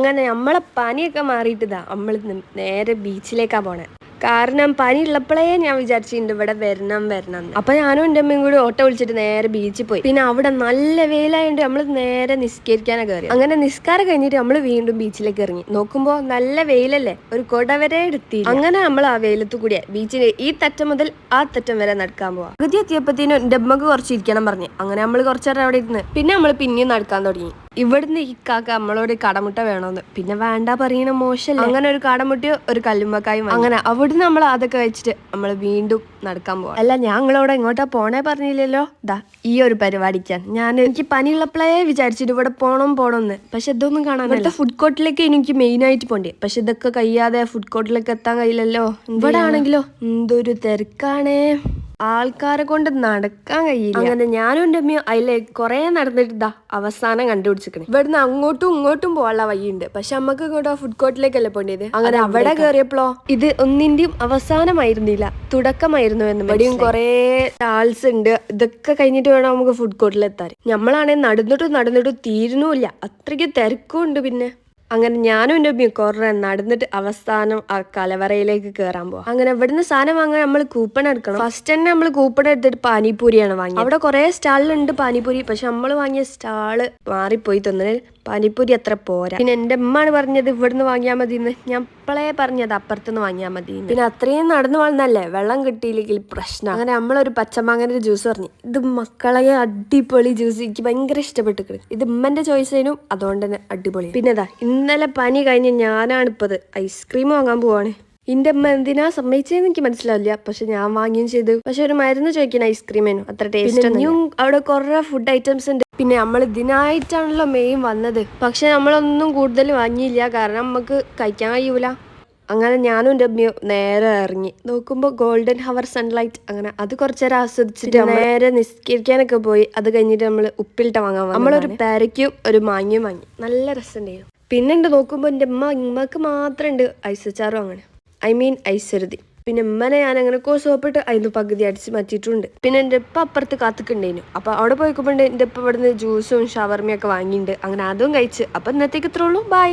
അങ്ങനെ നമ്മളെ പനിയൊക്കെ മാറിയിട്ടിതാ നമ്മൾ നേരെ ബീച്ചിലേക്കാ പോണേ. കാരണം പനി ഉള്ളപ്പോഴേ ഞാൻ വിചാരിച്ചിട്ടുണ്ട് ഇവിടെ വരണം എന്ന്. അപ്പൊ ഞാനും എൻ്റെ അമ്മയും കൂടി ഓട്ടോ വിളിച്ചിട്ട് നേരെ ബീച്ചിൽ പോയി. പിന്നെ അവിടെ നല്ല വെയിലായോണ്ട് നമ്മൾ നേരെ നിസ്കരിക്കാനൊക്കെ കയറി. അങ്ങനെ നിസ്കാരം കഴിഞ്ഞിട്ട് നമ്മൾ വീണ്ടും ബീച്ചിലേക്ക് ഇറങ്ങി. നോക്കുമ്പോ നല്ല വെയിലല്ലേ, ഒരു കൊട വരെ എടുത്തി. അങ്ങനെ നമ്മൾ ആ വെയിലത്ത് കൂടിയ ബീച്ചിൽ ഈ തറ്റം മുതൽ ആ തറ്റം വരെ നടക്കാൻ പോവാ. പകുതി എത്തിയപ്പത്തേനും എൻ്റെ അമ്മക്ക് കുറച്ച് ഇരിക്കണം പറഞ്ഞു. അങ്ങനെ നമ്മൾ കുറച്ചേരം അവിടെ ഇരുന്ന് പിന്നെ നമ്മൾ പിന്നെയും നടക്കാൻ തുടങ്ങി. ഇവിടുന്ന് ഈ കാക്ക നമ്മളോട് കടമുട്ട വേണമെന്ന്, പിന്നെ വേണ്ട പറയണ മോശമല്ലേ. അങ്ങനെ ഒരു കടമുട്ടയോ ഒരു കല്ലുമ്മക്കായും. അങ്ങനെ അവിടുന്ന് നമ്മൾ അതൊക്കെ വെച്ചിട്ട് നമ്മൾ വീണ്ടും നടക്കാൻ പോവാം. അല്ല ഞങ്ങളോട് എങ്ങോട്ടാ പോണേ പറഞ്ഞില്ലല്ലോ. ഈ ഒരു പരിപാടിക്കാൻ എനിക്ക് പനിയുള്ളപ്പോഴേ വിചാരിച്ചിട്ട് ഇവിടെ പോണമെന്ന്. പക്ഷെ ഇതൊന്നും കാണാൻ ഇവിടുത്തെ ഫുഡ് കോർട്ടിലേക്ക് എനിക്ക് മെയിൻ ആയിട്ട് പോണ്ടേ. പക്ഷെ ഇതൊക്കെ കഴിയാതെ ഫുഡ് കോർട്ടിലേക്ക് എത്താൻ കഴിയില്ലല്ലോ. ഇവിടെ ആണെങ്കിലോ എന്തൊരു തിരക്കാണേ, ആൾക്കാരെ കൊണ്ട് നടക്കാൻ കഴിയില്ല. അങ്ങനെ ഞാനും എൻ്റെ അമ്മയും അതിലെ കുറെ നടന്നിട്ട് അവസാനം കണ്ടുപിടിച്ചിരിക്കണേ. ഇവിടുന്ന് അങ്ങോട്ടും ഇങ്ങോട്ടും പോകാനുള്ള വഴിയുണ്ട്, പക്ഷെ നമ്മക്ക് ഇങ്ങോട്ടോ ഫുഡ് കോർട്ടിലേക്കല്ലേ പോണ്ടത്. അങ്ങനെ അവിടെ കയറിയപ്പോഴോ ഇത് ഒന്നിന്റെയും അവസാനമായിരുന്നില്ല, തുടക്കമായിരുന്നു എന്ന്. ഇവിടെയും കുറെ സ്റ്റാൾസ് ഉണ്ട്. ഇതൊക്കെ കഴിഞ്ഞിട്ട് വേണം നമുക്ക് ഫുഡ് കോർട്ടിലെത്താൻ. നമ്മളാണെങ്കിൽ നടന്നിട്ടും തീരുന്നില്ല, അത്രയ്ക്ക് തിരക്കും ഉണ്ട്. പിന്നെ അങ്ങനെ ഞാനും എൻ്റെ അമ്മയും കുറെ നടന്നിട്ട് അവസാനം ആ കലവറയിലേക്ക് കയറാൻ പോവാം. അങ്ങനെ ഇവിടുന്ന് സാധനം വാങ്ങാൻ നമ്മൾ കൂപ്പൺ എടുക്കണം. ഫസ്റ്റ് തന്നെ നമ്മൾ കൂപ്പൺ എടുത്തിട്ട് പാനിപൂരിയാണ് വാങ്ങിയത്. അവിടെ കുറെ സ്റ്റാളിലുണ്ട് പാനിപൂരി, പക്ഷെ നമ്മൾ വാങ്ങിയ സ്റ്റാള് മാറിപ്പോയി തന്നതിൽ പാനിപ്പൂരി അത്ര പോരാ. പിന്നെ എൻ്റെ അമ്മയാണ് പറഞ്ഞത് ഇവിടുന്ന് വാങ്ങിയാൽ മതി എന്ന്. ഞാൻ ഇപ്പോഴേ പറഞ്ഞത് അപ്പുറത്തുനിന്ന് വാങ്ങിയാൽ മതി. പിന്നെ അത്രയും നടന്നു വളർന്നല്ലേ, വെള്ളം കിട്ടിയില്ലെങ്കിൽ പ്രശ്നം. അങ്ങനെ നമ്മളൊരു പച്ചമാങ്ങൻ്റെ ജ്യൂസ് പറഞ്ഞു. ഇത് മക്കളെ അടിപൊളി ജ്യൂസ്, എനിക്ക് ഭയങ്കര ഇഷ്ടപ്പെട്ടിരിക്കുന്നു. ഇത് ഉമ്മൻ്റെ ചോയ്സ് ആയിരുന്നു, അതുകൊണ്ട് തന്നെ അടിപൊളി. പിന്നെ ഇന്നലെ പനി കഴിഞ്ഞ് ഞാനാണിപ്പത് ഐസ്ക്രീം വാങ്ങാൻ പോവാണ്. എൻ്റെ അമ്മ എന്തിനാ സമ്മതിച്ചതെന്ന് എനിക്ക് മനസ്സിലാവില്ല, പക്ഷെ ഞാൻ വാങ്ങിയും ചെയ്തു. പക്ഷെ ഒരു മരുന്ന് ചോദിക്കുന്ന ഐസ്ക്രീമേനു അത്ര ടേസ്റ്റ്. അവിടെ കുറെ ഫുഡ് ഐറ്റംസ് ഉണ്ട്. പിന്നെ നമ്മൾ ഇതിനായിട്ടാണല്ലോ മെയിൻ വന്നത്, പക്ഷെ നമ്മളൊന്നും കൂടുതൽ വാങ്ങിയില്ല, കാരണം നമുക്ക് കഴിക്കാൻ കഴിയൂല. അങ്ങനെ ഞാനും എൻ്റെ അമ്മയും നേരെ ഇറങ്ങി. നോക്കുമ്പോൾ ഗോൾഡൻ ഹവർ സൺലൈറ്റ്, അങ്ങനെ അത് കുറച്ചേരം ആസ്വദിച്ചിട്ട് നേരെ നിസ്കരിക്കാനൊക്കെ പോയി. അത് കഴിഞ്ഞിട്ട് നമ്മൾ ഉപ്പിലിട്ട വാങ്ങാൻ വന്നു. നമ്മളൊരു പേരയ്ക്കും ഒരു മാങ്ങയും വാങ്ങി, നല്ല രസമുണ്ടായിരുന്നു. പിന്നെ ഉണ്ട് നോക്കുമ്പോൾ എൻ്റെ ഉമ്മക്ക് മാത്രം ഉണ്ട് ഐസച്ചാറും, അങ്ങനെ ഐസരുതി. പിന്നെ ഉമ്മനെ ഞാൻ അങ്ങനെ സോപ്പിട്ട് അതിന് പകുതി അടിച്ച് മാറ്റിയിട്ടുണ്ട്. പിന്നെ എൻ്റെ ഇപ്പം അപ്പുറത്ത് കാത്തിക്കുണ്ടേനു. അപ്പോൾ അവിടെ പോയിക്കുമ്പോൾ എൻ്റെ ഇപ്പം ഇവിടുന്ന് ജ്യൂസും ഷവർമയൊക്കെ വാങ്ങിയിട്ടുണ്ട്. അങ്ങനെ അതും കഴിച്ച്. അപ്പം ഇന്നത്തേക്ക് ഇത്രേ ഉള്ളൂ. ബൈ.